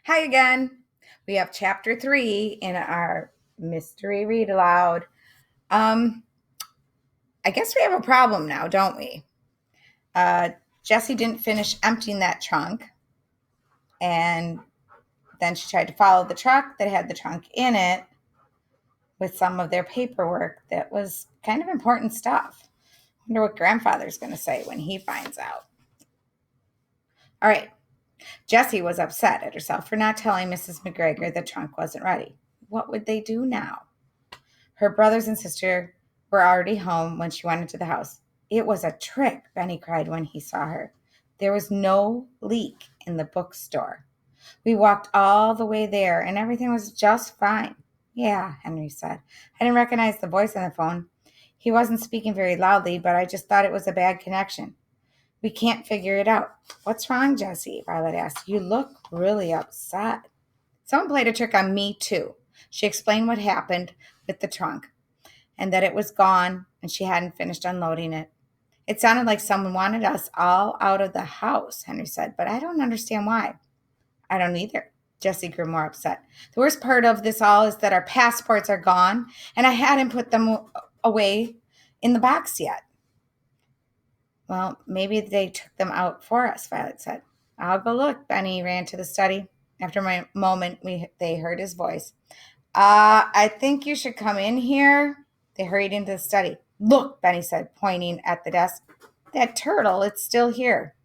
Hi again. We have chapter 3 in our mystery read aloud. Um, I guess we have a problem now, don't we? Uh, Jessie didn't finish emptying that trunk, and then she tried to follow the truck that had the trunk in it with some of their paperwork that was kind of important stuff. I wonder what grandfather's going to say when he finds out. All right. Jessie was upset at herself for not telling Mrs. McGregor the trunk wasn't ready. What would they do now? Her brothers and sister were already home when she went into the house. It was a trick, Benny cried when he saw her. There was no leak in the bookstore. We walked all the way there and everything was just fine. Yeah, Henry said. I didn't recognize the voice on the phone. He wasn't speaking very loudly, but I just thought it was a bad connection. We can't figure it out. What's wrong, Jessie? Violet asked. You look really upset. Someone played a trick on me, too. She explained what happened with the trunk and that it was gone and she hadn't finished unloading it. It sounded like someone wanted us all out of the house, Henry said, but I don't understand why. I don't either. Jessie grew more upset. The worst part of this all is that our passports are gone and I hadn't put them away in the box yet. Well, maybe they took them out for us, Violet said. I'll go look. Benny ran to the study. After a moment, they heard his voice. I think you should come in here. They hurried into the study. Look, Benny said, pointing at the desk. That turtle, it's still here.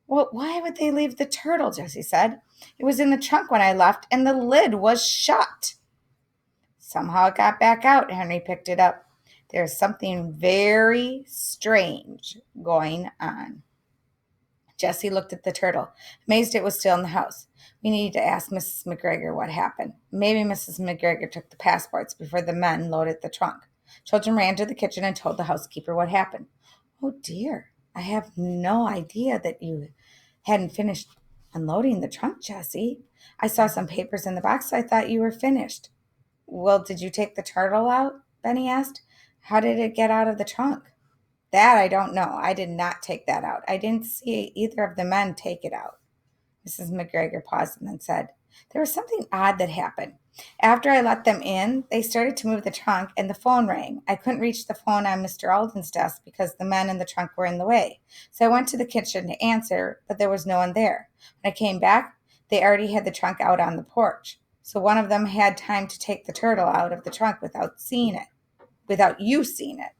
Well, why would they leave the turtle? Jessie said. It was in the trunk when I left, and the lid was shut. Somehow it got back out. Henry picked it up. There's something very strange going on. Jessie looked at the turtle, amazed it was still in the house. We needed to ask Mrs. McGregor what happened. Maybe Mrs. McGregor took the passports before the men loaded the trunk. Children ran to the kitchen and told the housekeeper what happened. Oh dear, I have no idea that you hadn't finished unloading the trunk, Jessie. I saw some papers in the box, so I thought you were finished. Well, did you take the turtle out? Benny asked. How did it get out of the trunk? That I don't know. I did not take that out. I didn't see either of the men take it out. Mrs. McGregor paused and then said, there was something odd that happened. After I let them in, they started to move the trunk and the phone rang. I couldn't reach the phone on Mr. Alden's desk because the men in the trunk were in the way. So I went to the kitchen to answer, but there was no one there. When I came back, they already had the trunk out on the porch. So one of them had time to take the turtle out of the trunk without you seeing it,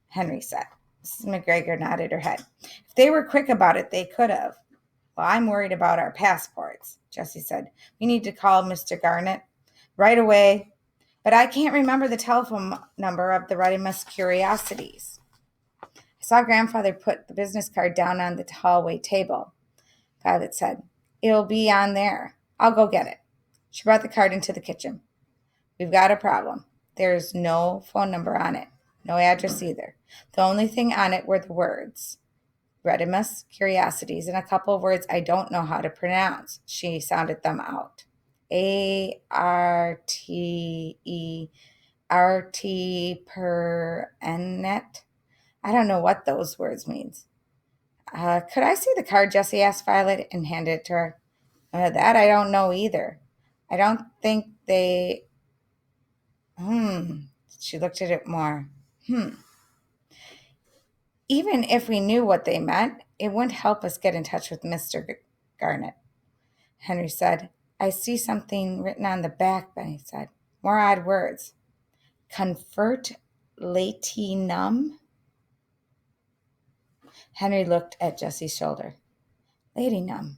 Henry said. Mrs. McGregor nodded her head. If they were quick about it, they could have. Well, I'm worried about our passports, Jessie said. We need to call Mr. Garnett right away, but I can't remember the telephone number of the Reddimus Curiousities. I saw Grandfather put the business card down on the hallway table, Violet said. It'll be on there. I'll go get it. She brought the card into the kitchen. We've got a problem. There's no phone number on it. No address either. The only thing on it were the words, Reddimus Curiosities, and a couple of words I don't know how to pronounce. She sounded them out. A-R-T-E-R-T per net. I don't know what those words means. Could I see the card, Jessie asked Violet and handed it to her. That I don't know either. I don't think they... She looked at it more. Even if we knew what they meant, it wouldn't help us get in touch with Mr. Garnett. Henry said. I see something written on the back, Benny said. More odd words. Confert latinum? Henry looked at Jessie's shoulder. Latinum.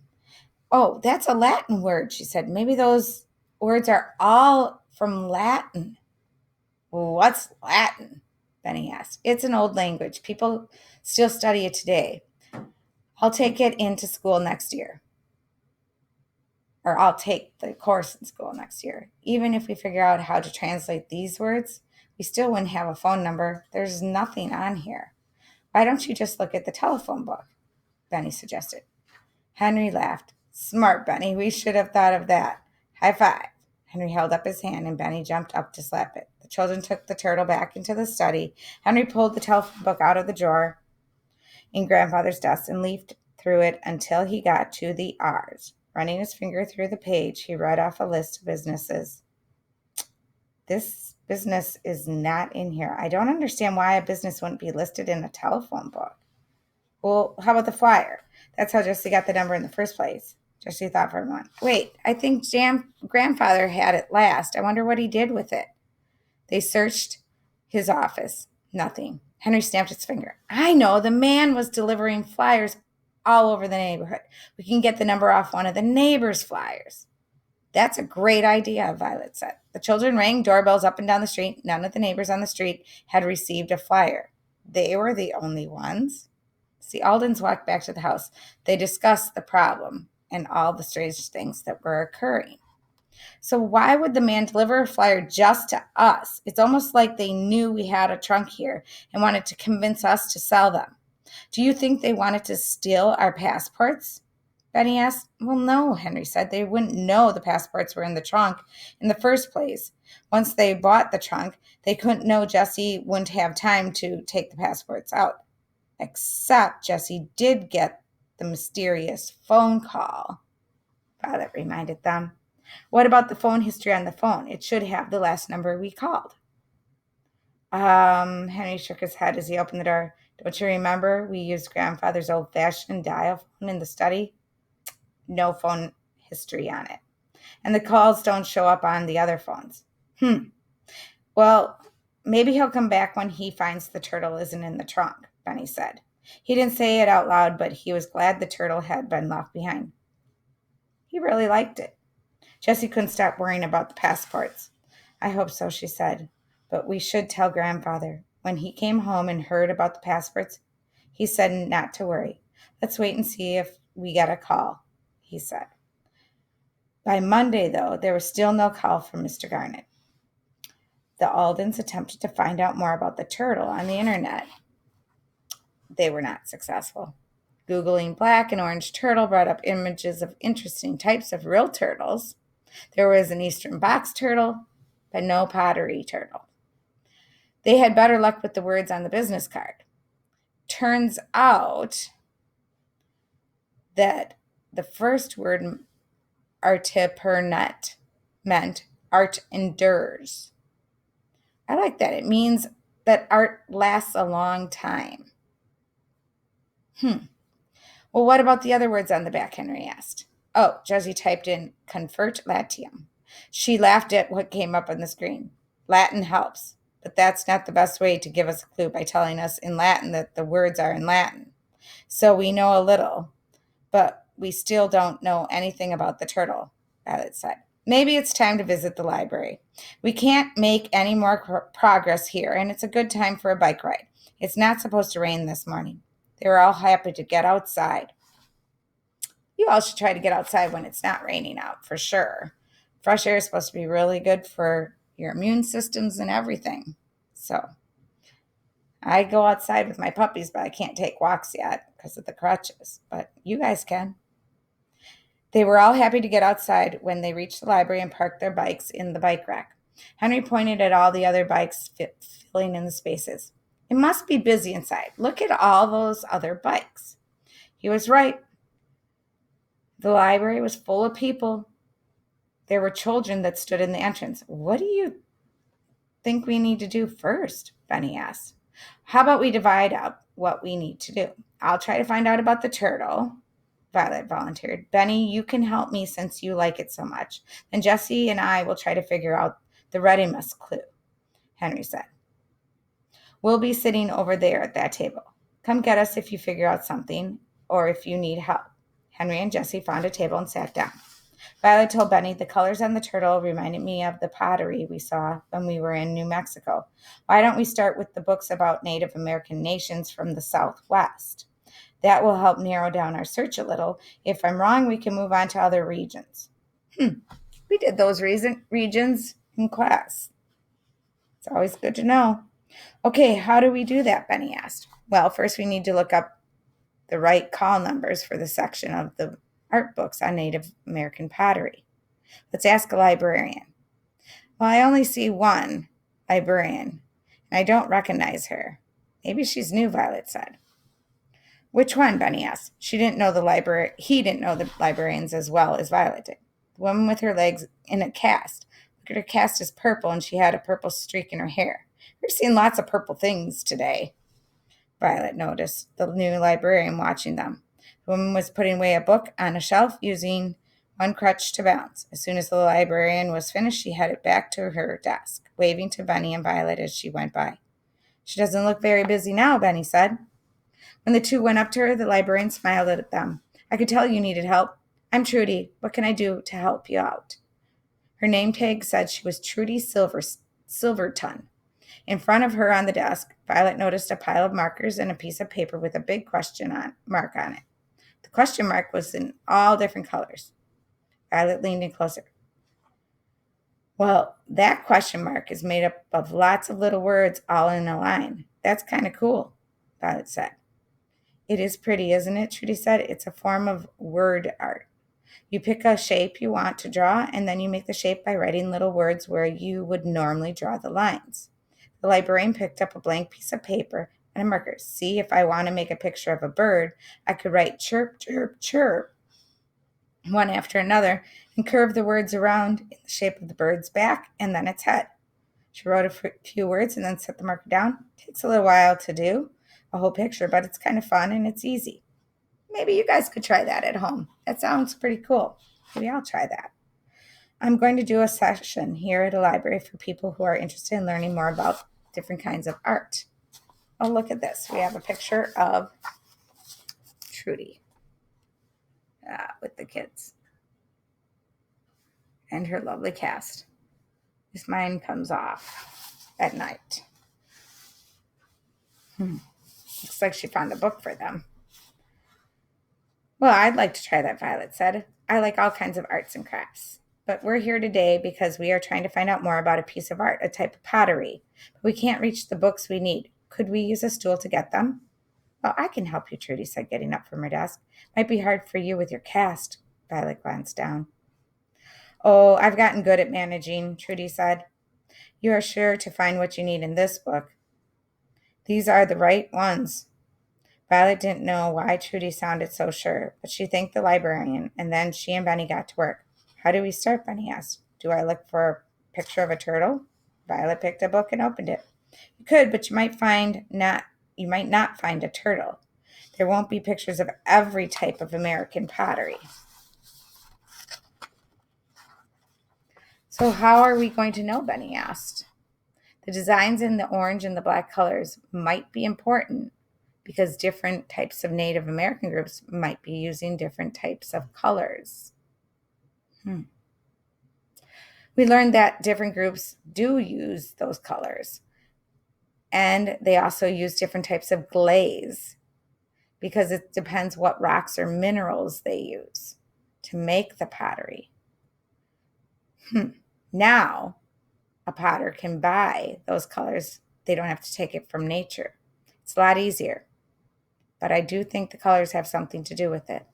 Oh, that's a Latin word, she said. Maybe those words are all from Latin. What's Latin? Benny asked. It's an old language. People still study it today. I'll take it into school next year. Or I'll take the course in school next year. Even if we figure out how to translate these words, we still wouldn't have a phone number. There's nothing on here. Why don't you just look at the telephone book? Benny suggested. Henry laughed. Smart, Benny. We should have thought of that. High five. Henry held up his hand and Benny jumped up to slap it. The children took the turtle back into the study. Henry pulled the telephone book out of the drawer in Grandfather's desk and leafed through it until he got to the R's. Running his finger through the page, he read off a list of businesses. This business is not in here. I don't understand why a business wouldn't be listed in a telephone book. Well, how about the flyer? That's how Jesse got the number in the first place. Jesse thought for a moment. Wait, I think grandfather had it last. I wonder what he did with it. They searched his office. Nothing. Henry snapped his finger. I know, the man was delivering flyers all over the neighborhood. We can get the number off one of the neighbors' flyers. That's a great idea, Violet said. The children rang doorbells up and down the street. None of the neighbors on the street had received a flyer. They were the only ones. The Aldens walked back to the house. They discussed the problem and all the strange things that were occurring. So why would the man deliver a flyer just to us? It's almost like they knew we had a trunk here and wanted to convince us to sell them. Do you think they wanted to steal our passports? Benny asked. Well, no, Henry said. They wouldn't know the passports were in the trunk in the first place. Once they bought the trunk, they couldn't know Jesse wouldn't have time to take the passports out. Except Jesse did get the mysterious phone call, Violet reminded them. What about the phone history on the phone? It should have the last number we called. Henry shook his head as he opened the door. Don't you remember we used grandfather's old-fashioned dial phone in the study? No phone history on it. And the calls don't show up on the other phones. Well, maybe he'll come back when he finds the turtle isn't in the trunk, Benny said. He didn't say it out loud, but he was glad the turtle had been left behind. He really liked it. Jessie couldn't stop worrying about the passports. I hope so, she said. But we should tell grandfather. When he came home and heard about the passports, he said not to worry. Let's wait and see if we get a call, he said. By Monday, though, there was still no call from Mr. Garnet. The Aldens attempted to find out more about the turtle on the internet. They were not successful. Googling black and orange turtle brought up images of interesting types of real turtles. There was an eastern box turtle, but no pottery turtle. They had better luck with the words on the business card. Turns out that the first word, artipernet, meant art endures. I like that. It means that art lasts a long time. Well, what about the other words on the back, Henry asked. Oh, Josie typed in confert latium. She laughed at what came up on the screen. Latin helps, but that's not the best way to give us a clue by telling us in Latin that the words are in Latin. So we know a little, but we still don't know anything about the turtle, Violet said. Maybe it's time to visit the library. We can't make any more progress here, and it's a good time for a bike ride. It's not supposed to rain this morning. They were all happy to get outside. You all should try to get outside when it's not raining out, for sure. Fresh air is supposed to be really good for your immune systems and everything. So I go outside with my puppies, but I can't take walks yet because of the crutches. But you guys can. They were all happy to get outside when they reached the library and parked their bikes in the bike rack. Henry pointed at all the other bikes filling in the spaces. It must be busy inside. Look at all those other bikes. He was right. The library was full of people. There were children that stood in the entrance. What do you think we need to do first? Benny asked. How about we divide up what we need to do? I'll try to find out about the turtle, Violet volunteered. Benny, you can help me since you like it so much. Then Jessie and I will try to figure out the Reddimus clue, Henry said. We'll be sitting over there at that table. Come get us if you figure out something or if you need help. Henry and Jessie found a table and sat down. Violet told Benny, the colors on the turtle reminded me of the pottery we saw when we were in New Mexico. Why don't we start with the books about Native American nations from the Southwest? That will help narrow down our search a little. If I'm wrong, we can move on to other regions. We did those regions in class. It's always good to know. Okay, how do we do that? Benny asked. Well, first we need to look up the right call numbers for the section of the art books on Native American pottery. Let's ask a librarian. Well, I only see one librarian, and I don't recognize her. Maybe she's new, Violet said. Which one? Benny asked. She didn't know the library. He didn't know the librarians as well as Violet did. The woman with her legs in a cast. Look at her cast is purple, and she had a purple streak in her hair. We've seen lots of purple things today. Violet noticed the new librarian watching them. The woman was putting away a book on a shelf using one crutch to balance. As soon as the librarian was finished, she headed back to her desk, waving to Benny and Violet as she went by. She doesn't look very busy now, Benny said. When the two went up to her, the librarian smiled at them. I could tell you needed help. I'm Trudy. What can I do to help you out? Her name tag said she was Trudy Silverton. In front of her on the desk, Violet noticed a pile of markers and a piece of paper with a big mark on it. The question mark was in all different colors. Violet leaned in closer. Well, that question mark is made up of lots of little words all in a line. That's kind of cool, Violet said. It is pretty, isn't it? Trudy said. It's a form of word art. You pick a shape you want to draw, and then you make the shape by writing little words where you would normally draw the lines. The librarian picked up a blank piece of paper and a marker. See, if I want to make a picture of a bird, I could write chirp, chirp, chirp, one after another, and curve the words around in the shape of the bird's back and then its head. She wrote a few words and then set the marker down. It takes a little while to do a whole picture, but it's kind of fun and it's easy. Maybe you guys could try that at home. That sounds pretty cool. Maybe I'll try that. I'm going to do a session here at a library for people who are interested in learning more about different kinds of art. Oh, look at this. We have a picture of Trudy with the kids and her lovely cast. This mine comes off at night. Looks like she found a book for them. Well, I'd like to try that, Violet said. I like all kinds of arts and crafts. But we're here today because we are trying to find out more about a piece of art, a type of pottery. But we can't reach the books we need. Could we use a stool to get them? Well, I can help you, Trudy said, getting up from her desk. Might be hard for you with your cast. Violet glanced down. Oh, I've gotten good at managing, Trudy said. You are sure to find what you need in this book. These are the right ones. Violet didn't know why Trudy sounded so sure, but she thanked the librarian, and then she and Benny got to work. How do we start? Benny asked. Do I look for a picture of a turtle? Violet picked a book and opened it. You could, but you might not find a turtle. There won't be pictures of every type of American pottery. So how are we going to know? Benny asked. The designs in the orange and the black colors might be important because different types of Native American groups might be using different types of colors. We learned that different groups do use those colors. And they also use different types of glaze because it depends what rocks or minerals they use to make the pottery. Now, a potter can buy those colors. They don't have to take it from nature. It's a lot easier. But I do think the colors have something to do with it.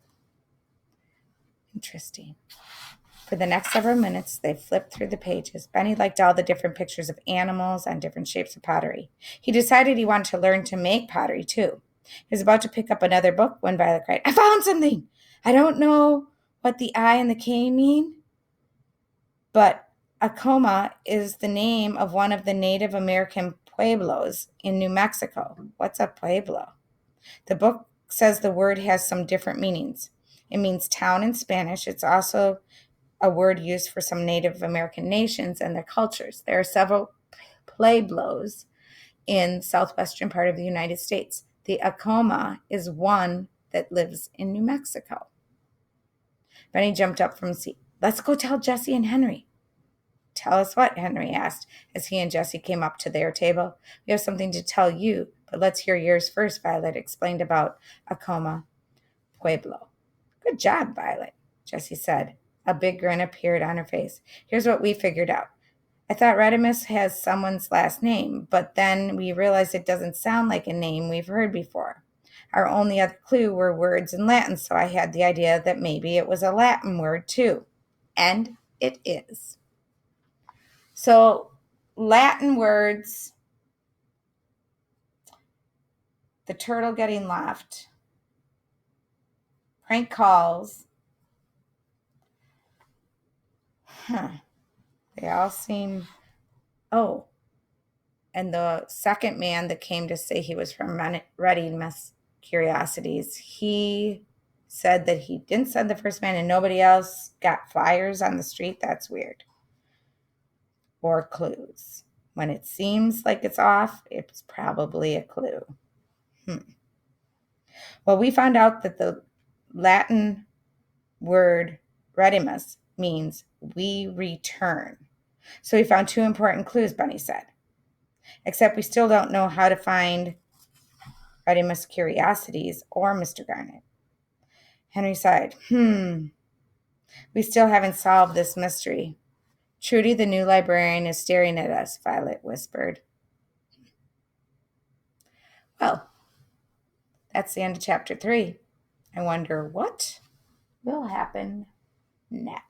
Interesting. For the next several minutes, they flipped through the pages. Benny liked all the different pictures of animals and different shapes of pottery. He decided he wanted to learn to make pottery, too. He was about to pick up another book when Violet cried, I found something! I don't know what the I and the K mean, but Acoma is the name of one of the Native American pueblos in New Mexico. What's a pueblo? The book says the word has some different meanings. It means town in Spanish. It's also a word used for some Native American nations and their cultures. There are several pueblos in southwestern part of the United States. The Acoma is one that lives in New Mexico. Benny jumped up from his seat. Let's go tell Jessie and Henry. Tell us what? Henry asked as he and Jessie came up to their table. We have something to tell you, but let's hear yours first, Violet explained about Acoma Pueblo. Good job, Violet, Jessie said. A big grin appeared on her face. Here's what we figured out. I thought Reddimus has someone's last name, but then we realized it doesn't sound like a name we've heard before. Our only other clue were words in Latin, so I had the idea that maybe it was a Latin word too. And it is. So, Latin words, the turtle getting left, Prank calls. Huh. They all seem. Oh, and the second man that came to say he was from Reddimus Curiosities, he said that he didn't send the first man and nobody else got flyers on the street. That's weird. Or clues. When it seems like it's off, it's probably a clue. Well, we found out that the Latin word Reddimus means we return. So we found two important clues, Bunny said. Except we still don't know how to find Reddimus Curiosities or Mr. Garnet. Henry sighed. We still haven't solved this mystery. Trudy, the new librarian, is staring at us, Violet whispered. Well, that's the end of chapter 3. I wonder what will happen next.